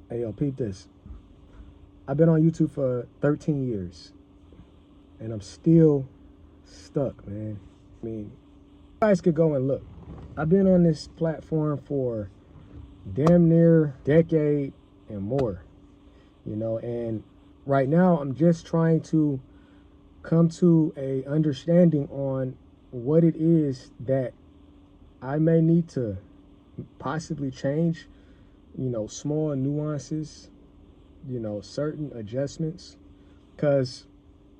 Hey, yo, peep this. I've been on YouTube for 13 years, and I'm still stuck, man. I mean, you guys could go and look. I've been on this platform for damn near a decade and more, and right now I'm just trying to come to a understanding on what it is that I may need to possibly change, small nuances, certain adjustments, because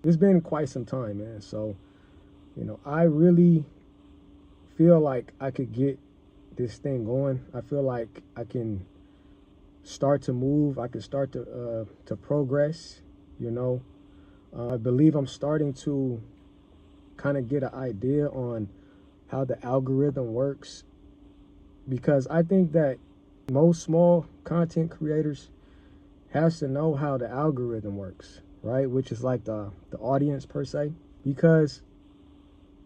it's been quite some time, man. So, I really feel like I could get this thing going. I feel like I can start to move. I can start to progress. I believe I'm starting to kind of get an idea on how the algorithm works, because I think that most small content creators has to know how the algorithm works, right? Which is like the audience per se, because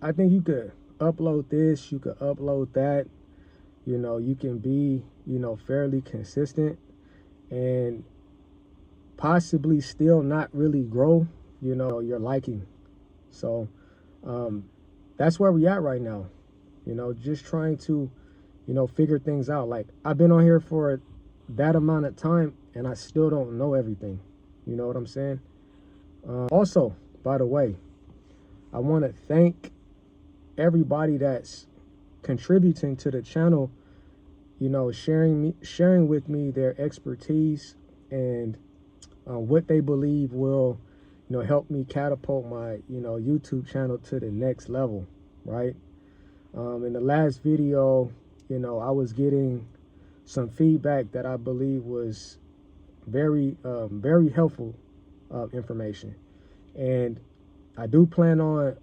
I think you could upload this, you could upload that, you can be, fairly consistent and possibly still not really grow, your liking. So that's where we at right now, just trying to, figure things out. Like, I've been on here for that amount of time and I still don't know everything. You know what I'm saying? Also, by the way, I want to thank everybody that's contributing to the channel, sharing with me their expertise and what they believe will, help me catapult my, YouTube channel to the next level, right? In the last video, I was getting some feedback that I believe was very, very helpful information. And I do plan on,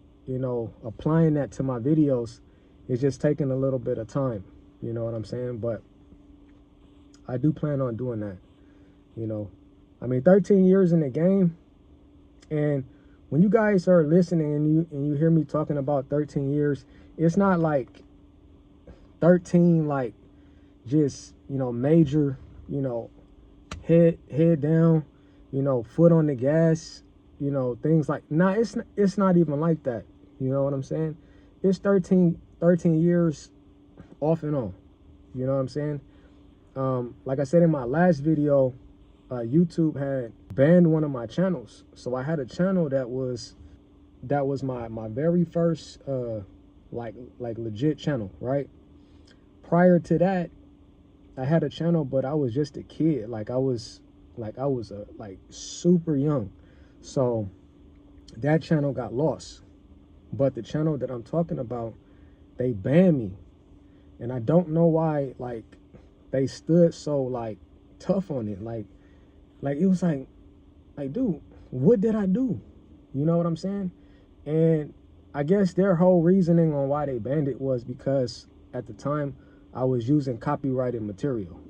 applying that to my videos. It's just taking a little bit of time, you know what I'm saying? But I do plan on doing that, 13 years in the game. And when you guys are listening and you hear me talking about 13 years, it's not like 13 like just, major, head down, foot on the gas, things like, it's not even like that. You know what I'm saying? It's 13 years off and on. You know what I'm saying? Like I said in my last video, YouTube had banned one of my channels. So I had a channel that was my very first like legit channel, right? Prior to that, I had a channel, but I was just a kid. I was super young. So that channel got lost. But the channel that I'm talking about, they banned me. And I don't know why, they stood so, tough on it. It was like, dude, what did I do? You know what I'm saying? And I guess their whole reasoning on why they banned it was because at the time I was using copyrighted material,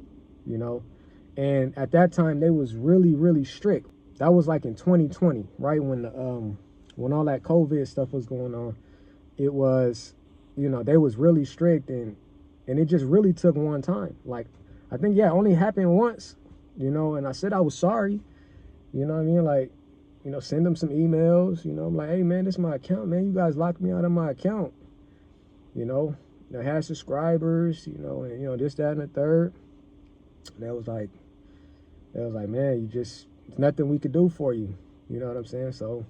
and at that time they was really, really strict. That was like in 2020, right? When all that COVID stuff was going on, it was, they was really strict, and it just really took one time. I think, yeah, it only happened once, and I said I was sorry, you know what I mean? Send them some emails, I'm like, hey man, this is my account, man. You guys locked me out of my account, I had subscribers, and this, that, and the third. And that was like, man, there's nothing we could do for you. You know what I'm saying? So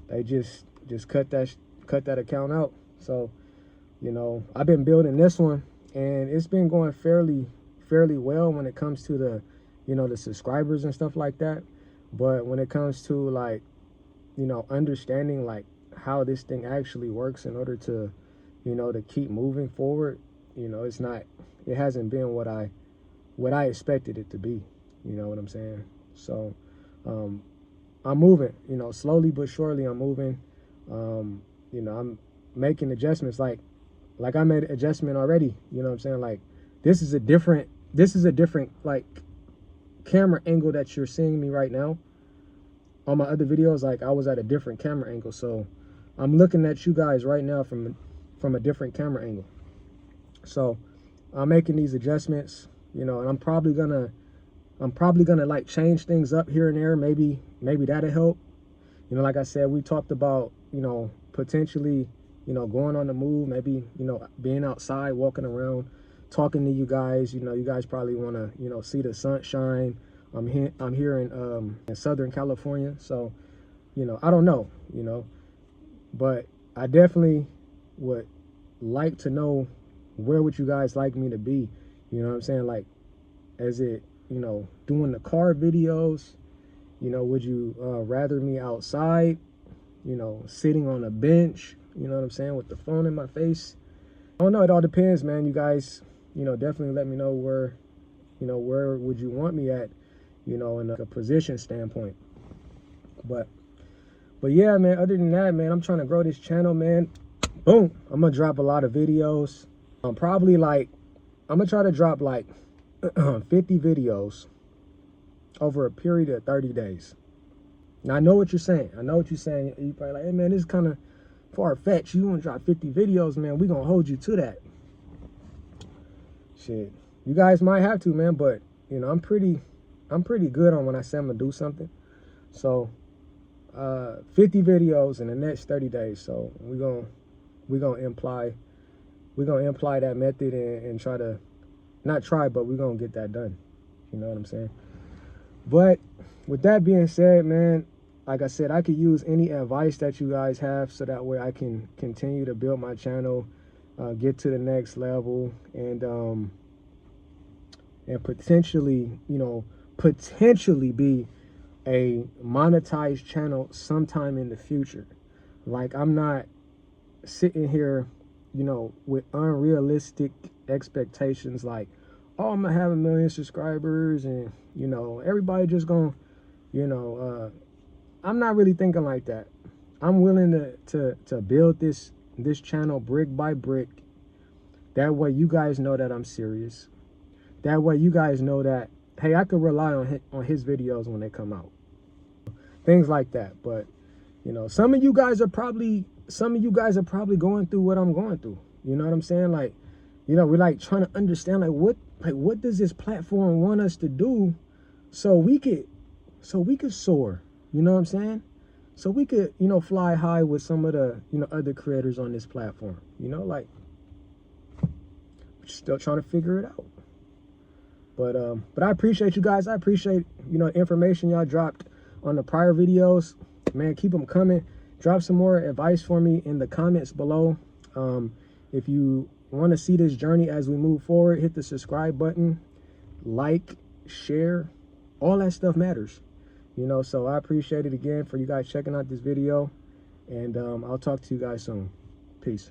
they just cut that account out. So, I've been building this one, and it's been going fairly well when it comes to the, the subscribers and stuff like that. But when it comes to understanding how this thing actually works in order to, to keep moving forward, it hasn't been what I expected it to be. You know what I'm saying? So I'm moving, slowly but surely I'm moving. I'm making adjustments. Like I made an adjustment already, you know what I'm saying? This is a different camera angle that you're seeing me right now. On my other videos, I was at a different camera angle. So I'm looking at you guys right now from a different camera angle. So I'm making these adjustments, and I'm probably gonna I'm probably gonna like change things up here and there. Maybe that'll help. You know, like I said, we talked about, you know, potentially, you know, going on the move, maybe, you know, being outside, walking around, talking to you guys. You know, you guys probably want to, you know, see the sunshine. I'm here in Southern California, so, you know, I don't know, you know, but I definitely would like to know, where would you guys like me to be? You know what I'm saying? Like, is it, you know, doing the car videos? You know, would you rather me outside, you know, sitting on a bench, you know what I'm saying, with the phone in my face? I don't know. It all depends, man. You guys, you know, definitely let me know where, you know, where would you want me at, you know, in a position standpoint. But yeah, man, other than that, man, I'm trying to grow this channel, man. Boom. I'm going to drop a lot of videos. I'm probably like, I'm going to try to drop like 50 videos over a period of 30 days. Now, I know what you're saying. I know what you're saying. You're probably like, hey, man, this is kind of far-fetched. You want to drop 50 videos, man. We're going to hold you to that. Shit. You guys might have to, man, but, you know, I'm pretty good on when I say I'm going to do something. So, 50 videos in the next 30 days. So, we're going to imply that method and try to, not try, but we're going to get that done. You know what I'm saying? But with that being said, man, like I said, I could use any advice that you guys have, so that way I can continue to build my channel, get to the next level, and potentially, you know, be a monetized channel sometime in the future. Like, I'm not sitting here, you know, with unrealistic expectations like, oh, I'm gonna have 1 million subscribers and, you know, everybody just gonna, you know, I'm not really thinking like that. I'm willing to build this channel brick by brick. That way you guys know that I'm serious. That way you guys know that, hey, I could rely on his videos when they come out. Things like that. But, you know, some of you guys are probably going through what I'm going through. You know what I'm saying? Like, you know, we're like trying to understand like what does this platform want us to do so we could soar. You know what I'm saying? So we could, you know, fly high with some of the, you know, other creators on this platform. You know, like, we're still trying to figure it out. But I appreciate you guys. I appreciate, you know, information y'all dropped on the prior videos. Man, keep them coming. Drop some more advice for me in the comments below. If you want to see this journey as we move forward, hit the subscribe button, like, share, all that stuff matters. You know, so I appreciate it again for you guys checking out this video, and I'll talk to you guys soon. Peace.